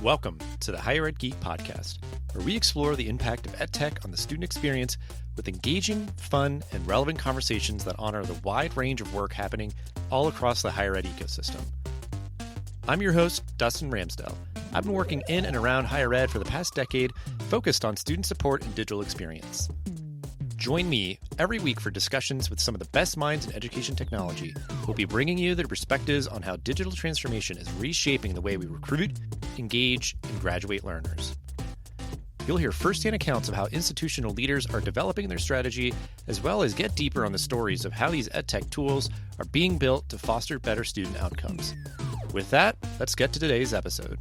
Welcome to the Higher Ed Geek Podcast, where we explore the impact of EdTech on the student experience with engaging, fun, and relevant conversations that honor the wide range of work happening all across the higher ed ecosystem. I'm your host, Dustin Ramsdell. I've been working in and around higher ed for the past decade, focused on student support and digital experience. Join me every week for discussions with some of the best minds in education technology who will be bringing you their perspectives on how digital transformation is reshaping the way we recruit, engage, and graduate learners. You'll hear firsthand accounts of how institutional leaders are developing their strategy, as well as get deeper on the stories of how these EdTech tools are being built to foster better student outcomes. With that, let's get to today's episode.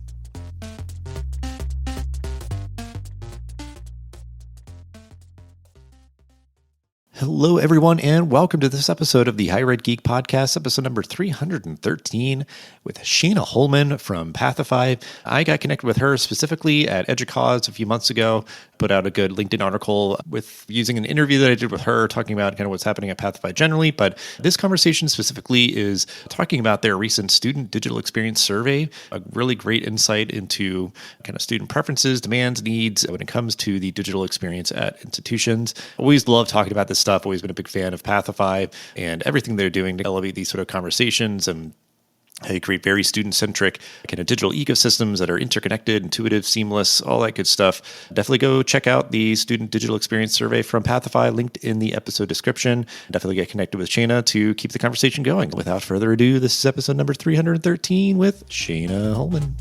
Hello, everyone, and welcome to this episode of the Higher Ed Geek Podcast, episode number 313, with Shana Holman from Pathify. I got connected with her specifically at EdTech a few months ago, put out a good LinkedIn article with using an interview that I did with her, talking about kind of what's happening at Pathify generally. But this conversation specifically is talking about their recent student digital experience survey, a really great insight into kind of student preferences, demands, needs when it comes to the digital experience at institutions. Always love talking about this stuff. Always been a big fan of Pathify and everything they're doing to elevate these sort of conversations and how you create very student-centric kind of digital ecosystems that are interconnected, intuitive, seamless, all that good stuff. Definitely go check out the Student Digital Experience Survey from Pathify, linked in the episode description. Definitely get connected with Shana to keep the conversation going. Without further ado, this is episode number 313 with Shana Holman.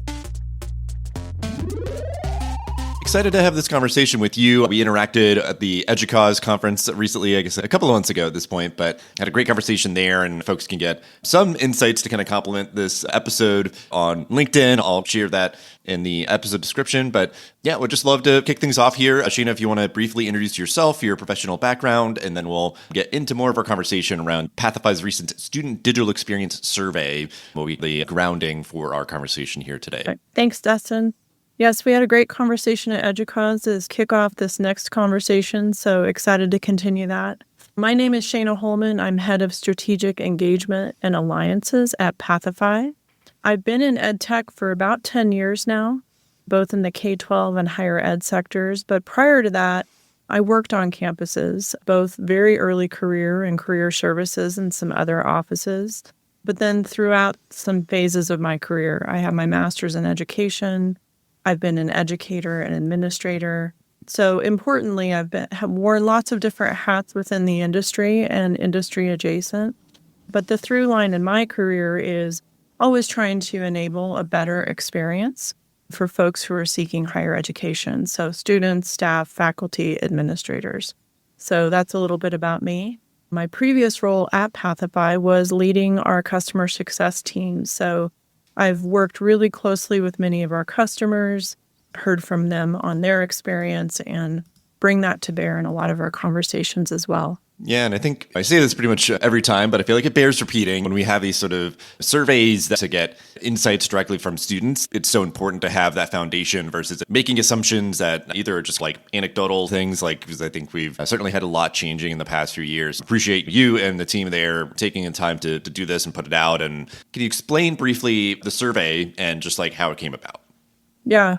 Excited to have this conversation with you. We interacted at the EdTech conference recently, I guess a couple of months ago at this point, but had a great conversation there, and folks can get some insights to kind of complement this episode on LinkedIn. I'll share that in the episode description, but yeah, would just love to kick things off here. Shana, if you want to briefly introduce yourself, your professional background, and then we'll get into more of our conversation around Pathify's recent Student Digital Experience Survey, will be the grounding for our conversation here today. Okay. Thanks, Dustin. Yes, we had a great conversation at EdTech to kick off this next conversation, so excited to continue that. My name is Shana Holman. I'm head of strategic engagement and alliances at Pathify. I've been in EdTech for about 10 years now, both in the K-12 and higher ed sectors, but prior to that, I worked on campuses, both very early career and career services and some other offices. But then throughout some phases of my career, I have my master's in education. I've been an educator and administrator. So importantly, have worn lots of different hats within the industry and industry adjacent. But the through line in my career is always trying to enable a better experience for folks who are seeking higher education. So students, staff, faculty, administrators. So that's a little bit about me. My previous role at Pathify was leading our customer success team. So I've worked really closely with many of our customers, heard from them on their experience, and bring that to bear in a lot of our conversations as well. Yeah, and I think I say this pretty much every time, but I feel like it bears repeating. When we have these sort of surveys to get insights directly from students, it's so important to have that foundation versus making assumptions that either are just like anecdotal things, like, because I think we've certainly had a lot changing in the past few years. Appreciate you and the team there taking the time to do this and put it out. And can you explain briefly the survey and just like how it came about? Yeah.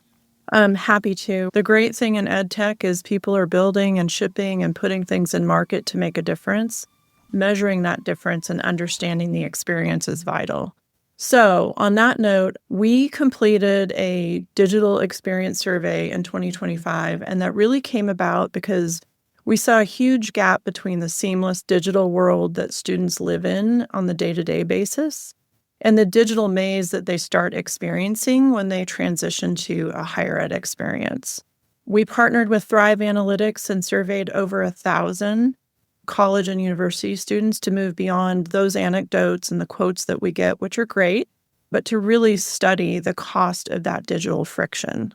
I'm happy to. The great thing in EdTech is people are building and shipping and putting things in market to make a difference. Measuring that difference and understanding the experience is vital. So on that note, we completed a digital experience survey in 2025, and that really came about because we saw a huge gap between the seamless digital world that students live in on the day-to-day basis and the digital maze that they start experiencing when they transition to a higher ed experience. We partnered with Thrive Analytics and surveyed over 1,000 college and university students to move beyond those anecdotes and the quotes that we get, which are great, but to really study the cost of that digital friction.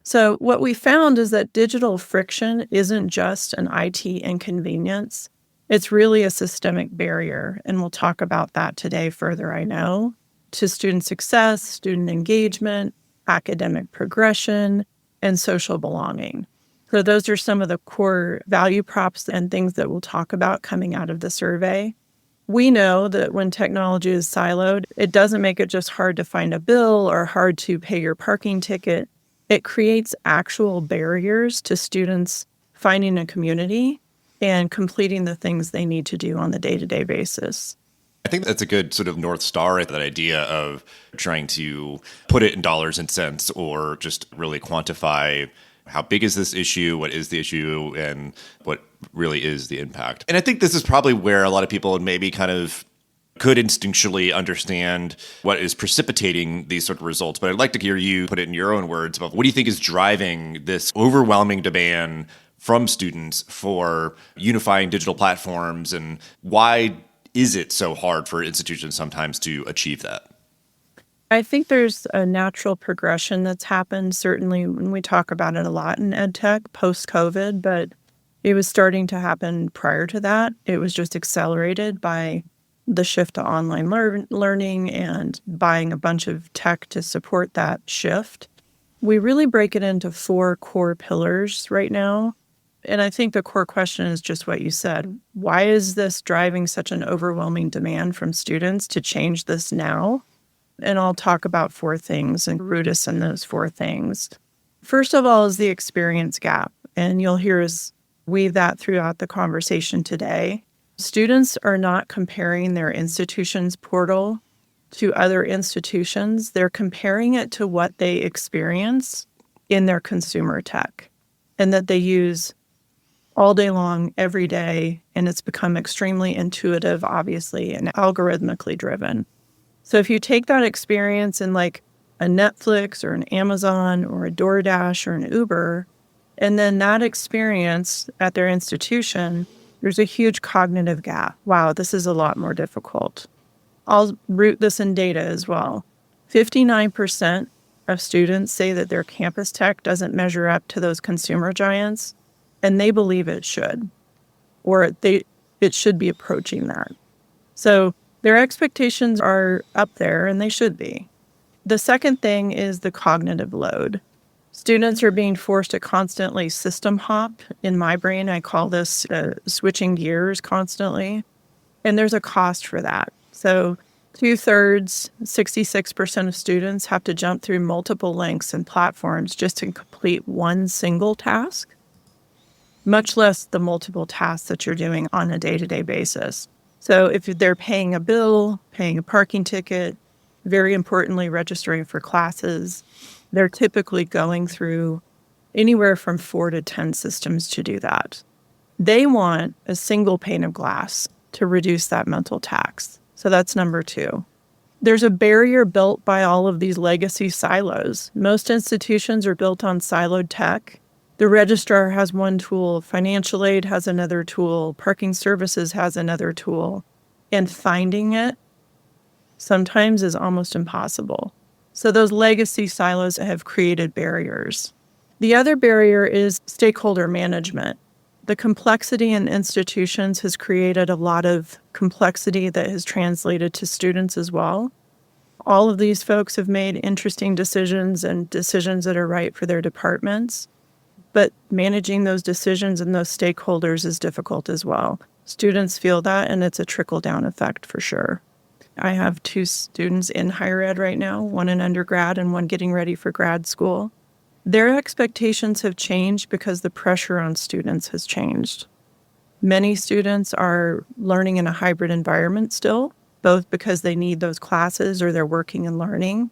So what we found is that digital friction isn't just an IT inconvenience. It's really a systemic barrier, and we'll talk about that today further, I know, to student success, student engagement, academic progression, and social belonging. So those are some of the core value props and things that we'll talk about coming out of the survey. We know that when technology is siloed, it doesn't make it just hard to find a bill or hard to pay your parking ticket. It creates actual barriers to students finding a community and completing the things they need to do on the day-to-day basis. I think that's a good sort of North Star, that idea of trying to put it in dollars and cents, or just really quantify how big is this issue, what is the issue, and what really is the impact. And I think this is probably where a lot of people maybe kind of could instinctually understand what is precipitating these sort of results. But I'd like to hear you put it in your own words about what do you think is driving this overwhelming demand from students for unifying digital platforms, and why is it so hard for institutions sometimes to achieve that? I think there's a natural progression that's happened, certainly when we talk about it a lot in EdTech post-COVID, but it was starting to happen prior to that. It was just accelerated by the shift to online learning and buying a bunch of tech to support that shift. We really break it into 4 core pillars right now. And I think the core question is just what you said. Why is this driving such an overwhelming demand from students to change this now? And I'll talk about 4 things and root us in those 4 things. First of all is the experience gap. And you'll hear us weave that throughout the conversation today. Students are not comparing their institution's portal to other institutions. They're comparing it to what they experience in their consumer tech and that they use all day long, every day, and it's become extremely intuitive, obviously, and algorithmically driven. So if you take that experience in like a Netflix or an Amazon or a DoorDash or an Uber, and then that experience at their institution, there's a huge cognitive gap. Wow, this is a lot more difficult. I'll root this in data as well. 59% of students say that their campus tech doesn't measure up to those consumer giants, and they believe it should, or it should be approaching that. So their expectations are up there, and they should be. The second thing is the cognitive load. Students are being forced to constantly system hop. In my brain, I call this switching gears constantly, and there's a cost for that. So 2/3, 66% of students have to jump through multiple links and platforms just to complete one single task, much less the multiple tasks that you're doing on a day-to-day basis. So if they're paying a bill, paying a parking ticket, very importantly, registering for classes, they're typically going through anywhere from 4 to 10 systems to do that. They want a single pane of glass to reduce that mental tax. So that's number 2. There's a barrier built by all of these legacy silos. Most institutions are built on siloed tech. The registrar has one tool, financial aid has another tool, parking services has another tool, and finding it sometimes is almost impossible. So those legacy silos have created barriers. The other barrier is stakeholder management. The complexity in institutions has created a lot of complexity that has translated to students as well. All of these folks have made interesting decisions and decisions that are right for their departments. But managing those decisions and those stakeholders is difficult as well. Students feel that, and it's a trickle-down effect for sure. I have 2 students in higher ed right now, one in undergrad and one getting ready for grad school. Their expectations have changed because the pressure on students has changed. Many students are learning in a hybrid environment still, both because they need those classes or they're working and learning.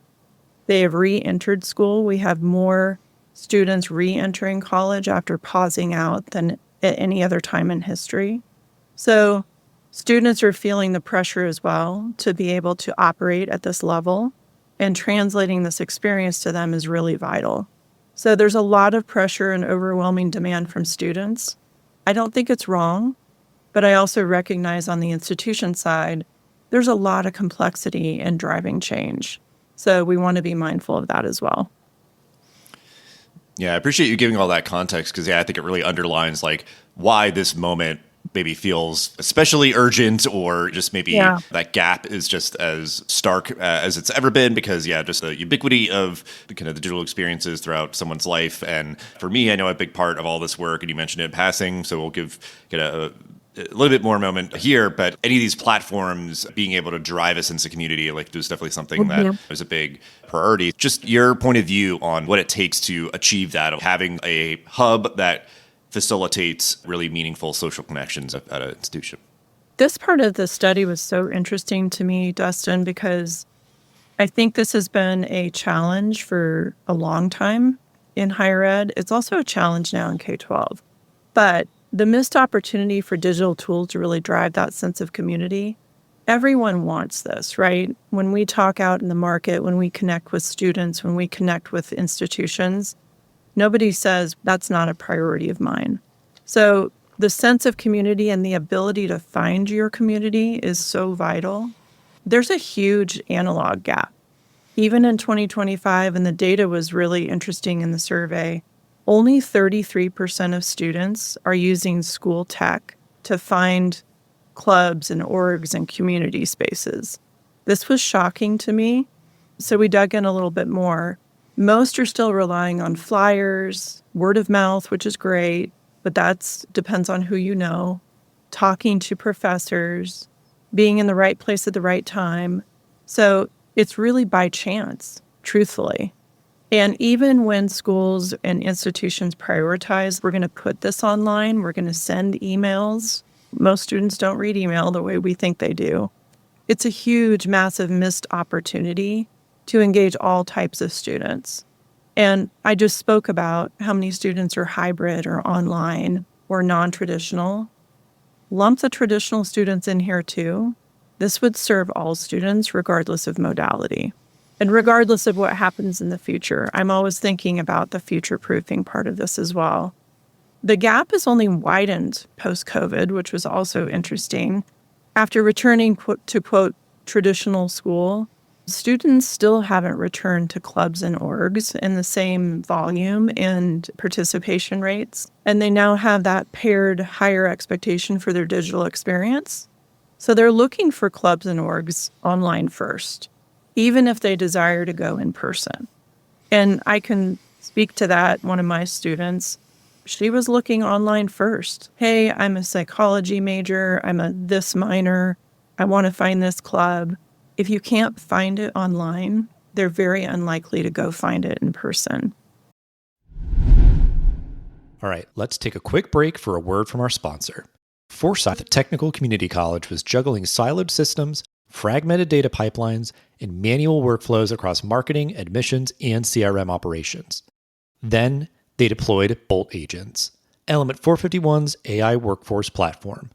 They have re-entered school. We have more students re-entering college after pausing out than at any other time in history. So students are feeling the pressure as well to be able to operate at this level, and translating this experience to them is really vital. So there's a lot of pressure and overwhelming demand from students. I don't think it's wrong, but I also recognize on the institution side, there's a lot of complexity in driving change. So we want to be mindful of that as well. Yeah, I appreciate you giving all that context, because I think it really underlines like why this moment maybe feels especially urgent, or just maybe that gap is just as stark as it's ever been, because just the ubiquity of kind of the digital experiences throughout someone's life. And for me, I know a big part of all this work, and you mentioned it in passing, so we'll get a a little bit more moment here, but any of these platforms being able to drive a sense of community, like there's definitely something that is a big priority. Just your point of view on what it takes to achieve that, of having a hub that facilitates really meaningful social connections at an institution. This part of the study was so interesting to me, Dustin, because I think this has been a challenge for a long time in higher ed. It's also a challenge now in K-12. But the missed opportunity for digital tools to really drive that sense of community, everyone wants this, right? When we talk out in the market, when we connect with students, when we connect with institutions, nobody says that's not a priority of mine. So the sense of community and the ability to find your community is so vital. There's a huge analog gap. Even in 2025, and the data was really interesting in the survey, only 33% of students are using school tech to find clubs and orgs and community spaces. This was shocking to me, so we dug in a little bit more. Most are still relying on flyers, word of mouth, which is great, but that depends on who you know, talking to professors, being in the right place at the right time. So it's really by chance, truthfully. And even when schools and institutions prioritize, we're going to put this online, we're going to send emails. Most students don't read email the way we think they do. It's a huge, massive missed opportunity to engage all types of students. And I just spoke about how many students are hybrid or online or non-traditional. Lump the traditional students in here too. This would serve all students regardless of modality. And regardless of what happens in the future, I'm always thinking about the future-proofing part of this as well. The gap has only widened post-COVID, which was also interesting. After returning to, quote, traditional school, students still haven't returned to clubs and orgs in the same volume and participation rates. And they now have that paired higher expectation for their digital experience. So they're looking for clubs and orgs online first, even if they desire to go in person. And I can speak to that. One of my students, she was looking online first. Hey, I'm a psychology major. I'm a this minor. I want to find this club. If you can't find it online, they're very unlikely to go find it in person. All right, let's take a quick break for a word from our sponsor. Forsyth Technical Community College was juggling siloed systems, fragmented data pipelines, and manual workflows across marketing, admissions, and CRM operations. Then they deployed Bolt Agents, Element 451's AI workforce platform.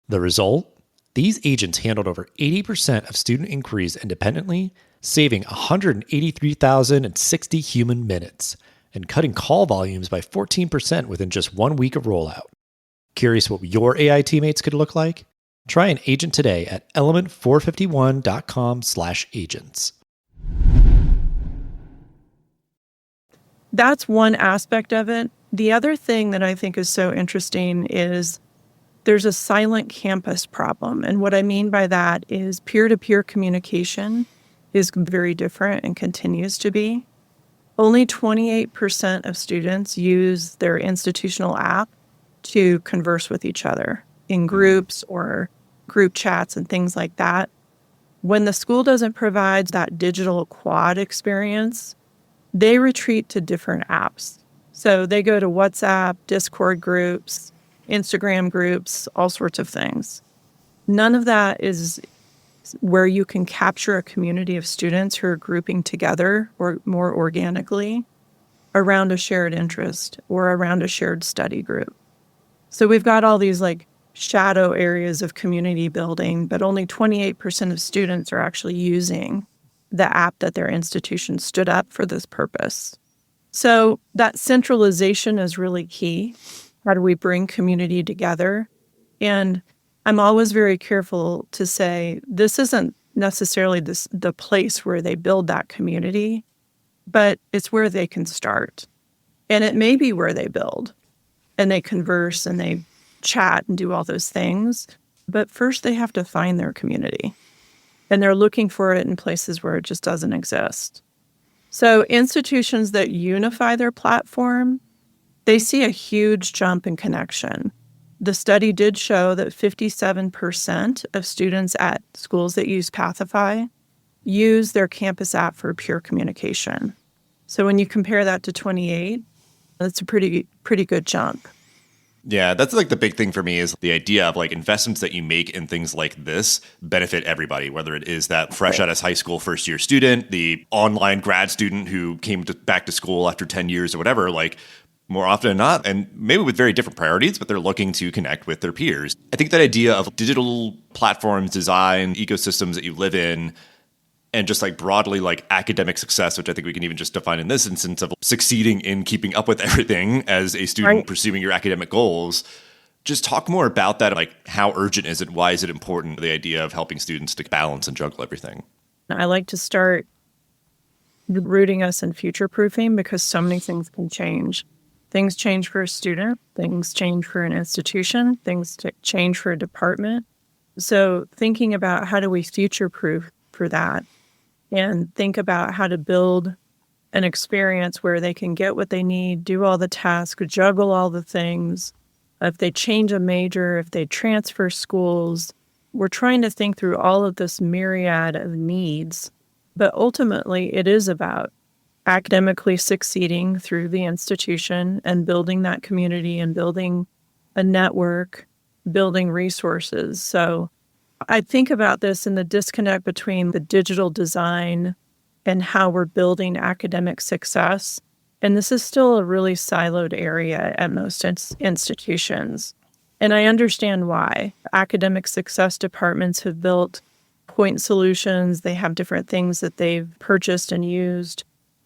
The result? These agents handled over 80% of student inquiries independently, saving 183,060 human minutes, and cutting call volumes by 14% within just 1 week of rollout. Curious what your AI teammates could look like? Try an agent today at element451.com/agents. That's one aspect of it. The other thing that I think is so interesting is there's a silent campus problem. And what I mean by that is peer-to-peer communication is very different and continues to be. Only 28% of students use their institutional app to converse with each other in groups or group chats and things like that. When the school doesn't provide that digital quad experience, they retreat to different apps. So they go to WhatsApp, Discord groups, Instagram groups, all sorts of things. None of that is where you can capture a community of students who are grouping together or more organically around a shared interest or around a shared study group. So we've got all these like shadow areas of community building, but only 28% of students are actually using the app that their institution stood up for this purpose. So that centralization is really key. How do we bring community together? And I'm always very careful to say this isn't necessarily the place where they build that community, but it's where they can start. And it may be where they build and they converse and they chat and do all those things. But first they have to find their community. And they're looking for it in places where it just doesn't exist. So institutions that unify their platform, they see a huge jump in connection. The study did show that 57% of students at schools that use Pathify use their campus app for peer communication. So when you compare that to 28, that's a pretty good jump. Yeah, that's like the big thing for me is the idea of like investments that you make in things like this benefit everybody, whether it is that fresh out of high school first year student, the online grad student who came back to school after 10 years or whatever, like more often than not, and maybe with very different priorities, but they're looking to connect with their peers. I think that idea of digital platforms, design, ecosystems that you live in, and just like broadly like academic success, which I think we can even just define in this instance of succeeding in keeping up with everything as a student pursuing your academic goals. Just talk more about that. Like how urgent is it? Why is it important? The idea of helping students to balance and juggle everything. I like to start rooting us in future proofing because so many things can change. Things change for a student, things change for an institution, things change for a department. So thinking about how do we future proof for that and think about how to build an experience where they can get what they need, do all the tasks, juggle all the things. If they change a major, if they transfer schools, we're trying to think through all of this myriad of needs. But ultimately, it is about academically succeeding through the institution and building that community and building a network, building resources. So I think about this in the disconnect between the digital design and how we're building academic success. And this is still a really siloed area at most institutions. And I understand why. Academic success departments have built point solutions. They have different things that they've purchased and used.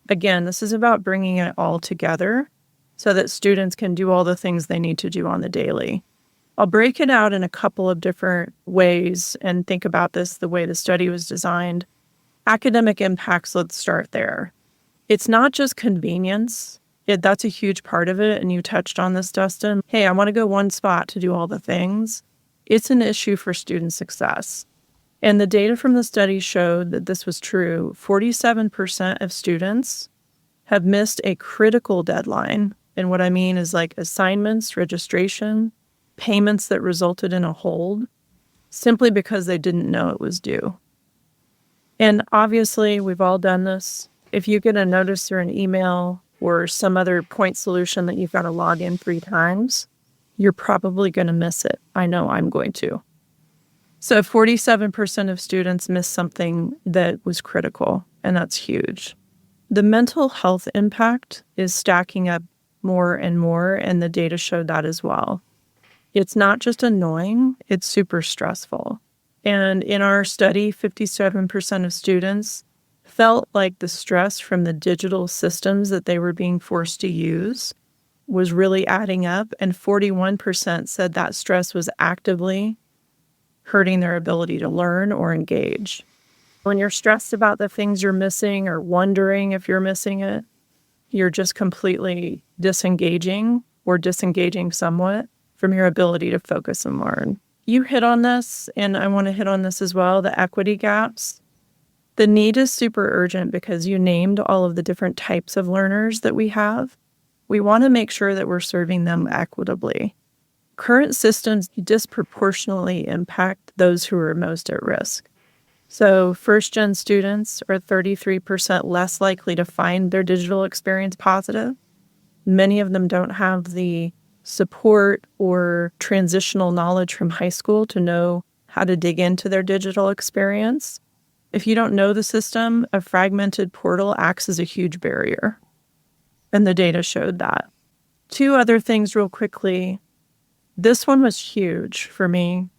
Again, this is about bringing it all together so that students can do all the things they need to do on the daily. I'll break it out in a couple of different ways and think about this the way the study was designed. Academic impacts, let's start there. It's not just convenience. That's a huge part of it, and you touched on this, Dustin. Hey, I want to go one spot to do all the things. It's an issue for student success. And the data from the study showed that this was true. 47% of students have missed a critical deadline. And what I mean is like assignments, registration, payments that resulted in a hold simply because they didn't know it was due. And obviously, we've all done this. If you get a notice or an email or some other point solution that you've got to log in 3 times, you're probably going to miss it. I know I'm going to. So 47% of students missed something that was critical, and that's huge. The mental health impact is stacking up more and more, and the data showed that as well. It's not just annoying, it's super stressful. And in our study, 57% of students felt like the stress from the digital systems that they were being forced to use was really adding up, and 41% said that stress was actively hurting their ability to learn or engage. When you're stressed about the things you're missing or wondering if you're missing it, you're just completely disengaging somewhat from your ability to focus and learn. You hit on this, and I want to hit on this as well, the equity gaps. The need is super urgent because you named all of the different types of learners that we have. We want to make sure that we're serving them equitably. Current systems disproportionately impact those who are most at risk. So first-gen students are 33% less likely to find their digital experience positive. Many of them don't have the support or transitional knowledge from high school to know how to dig into their digital experience. If you don't know the system, a fragmented portal acts as a huge barrier. And the data showed that. 2 other things real quickly. This one was huge for me.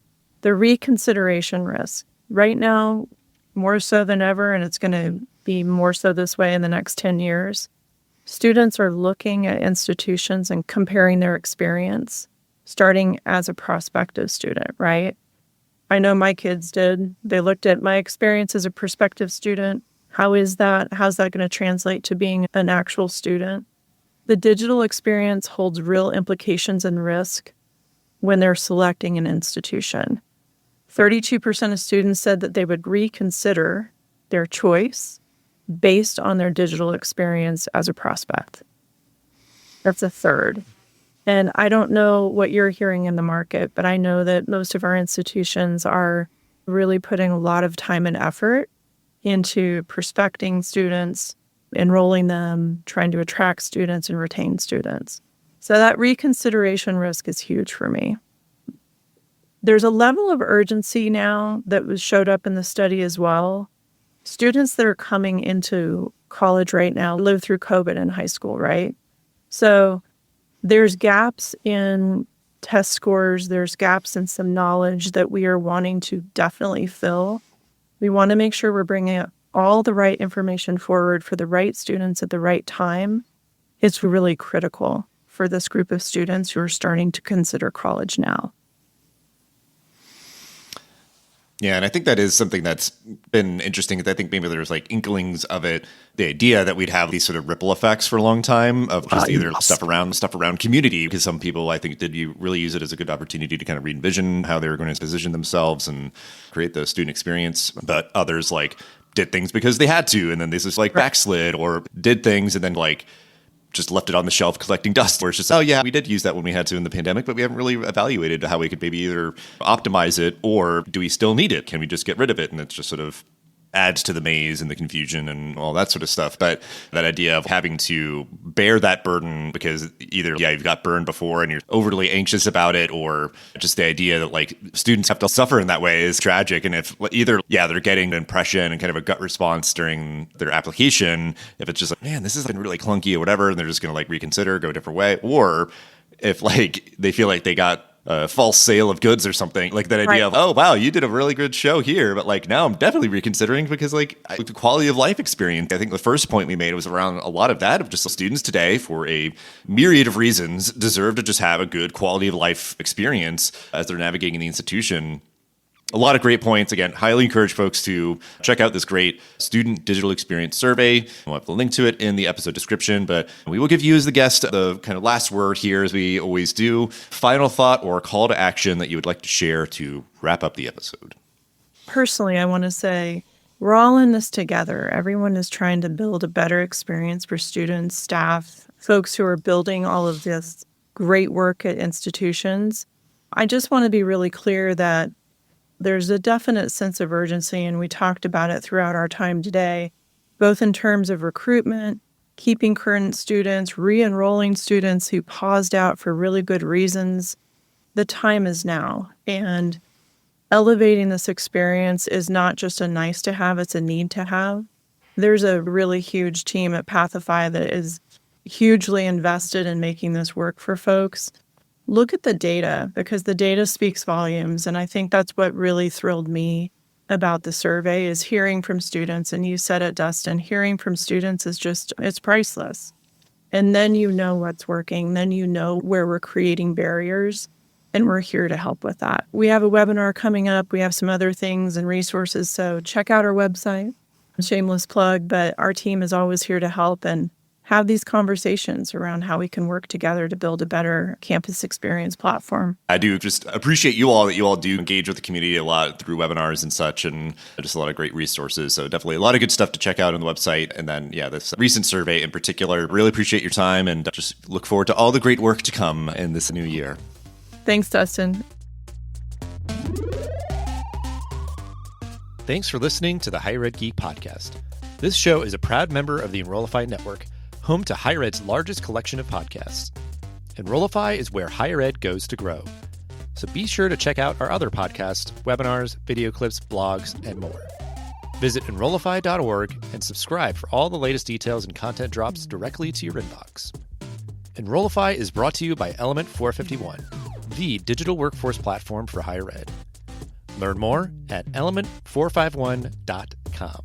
The reconsideration risk. Right now, more so than ever, and it's going to be more so this way in the next 10 years, students are looking at institutions and comparing their experience, starting as a prospective student, right? I know my kids did. They looked at my experience as a prospective student. How is that? How's that going to translate to being an actual student? The digital experience holds real implications and risk when they're selecting an institution. 32% of students said that they would reconsider their choice based on their digital experience as a prospect. That's a third. And I don't know what you're hearing in the market, but I know that most of our institutions are really putting a lot of time and effort into prospecting students, enrolling them, trying to attract students and retain students. So that reconsideration risk is huge for me. There's a level of urgency now that showed up in the study as well. Students that are coming into college right now lived through COVID in high school, right? So there's gaps in test scores. There's gaps in some knowledge that we are wanting to definitely fill. We want to make sure we're bringing all the right information forward for the right students at the right time. It's really critical for this group of students who are starting to consider college now. Yeah, and I think that is something that's been interesting. I think maybe there's like inklings of it, the idea that we'd have these sort of ripple effects for a long time of just either stuff around community, because some people I think did you really use it as a good opportunity to kind of re-envision how they were going to position themselves and create the student experience. But others like did things because they had to, and then this is like backslid or did things and then like just left it on the shelf collecting dust, where it's just, oh yeah, we did use that when we had to in the pandemic, but we haven't really evaluated how we could maybe either optimize it or do we still need it? Can we just get rid of it? And it's just sort of adds to the maze and the confusion and all that sort of stuff. But that idea of having to bear that burden because either, you've got burned before and you're overly anxious about it, or just the idea that like students have to suffer in that way is tragic. And if either, they're getting an impression and kind of a gut response during their application, if it's just like, man, this has been really clunky or whatever, and they're just going to like reconsider, go a different way. Or if like they feel like they got a false sale of goods or something, like that idea of, oh, wow, you did a really good show here, but like now I'm definitely reconsidering because like the quality of life experience. I think the first point we made was around a lot of that, of just students today for a myriad of reasons deserve to just have a good quality of life experience as they're navigating the institution. A lot of great points. Again, highly encourage folks to check out this great student digital experience survey. We'll have the link to it in the episode description, but we will give you as the guest the kind of last word here, as we always do. Final thought or call to action that you would like to share to wrap up the episode. Personally, I want to say we're all in this together. Everyone is trying to build a better experience for students, staff, folks who are building all of this great work at institutions. I just want to be really clear that there's a definite sense of urgency, and we talked about it throughout our time today, both in terms of recruitment, keeping current students, re-enrolling students who paused out for really good reasons. The time is now, and elevating this experience is not just a nice to have, it's a need to have. There's a really huge team at Pathify that is hugely invested in making this work for folks. Look at the data, because the data speaks volumes. And I think that's what really thrilled me about the survey, is hearing from students. And you said it, Dustin, hearing from students is just, it's priceless. And then you know what's working. Then you know where we're creating barriers. And we're here to help with that. We have a webinar coming up. We have some other things and resources. So check out our website. Shameless plug, but our team is always here to help and have these conversations around how we can work together to build a better campus experience platform. I do just appreciate you all that you all do engage with the community a lot through webinars and such, and just a lot of great resources. So definitely a lot of good stuff to check out on the website. And then, this recent survey in particular, really appreciate your time and just look forward to all the great work to come in this new year. Thanks, Dustin. Thanks for listening to the Higher Ed Geek podcast. This show is a proud member of the Enrollify Network, home to Higher Ed's largest collection of podcasts. Enrollify is where higher ed goes to grow. So be sure to check out our other podcasts, webinars, video clips, blogs, and more. Visit enrollify.org and subscribe for all the latest details and content drops directly to your inbox. Enrollify is brought to you by Element 451, the digital workforce platform for higher ed. Learn more at element451.com.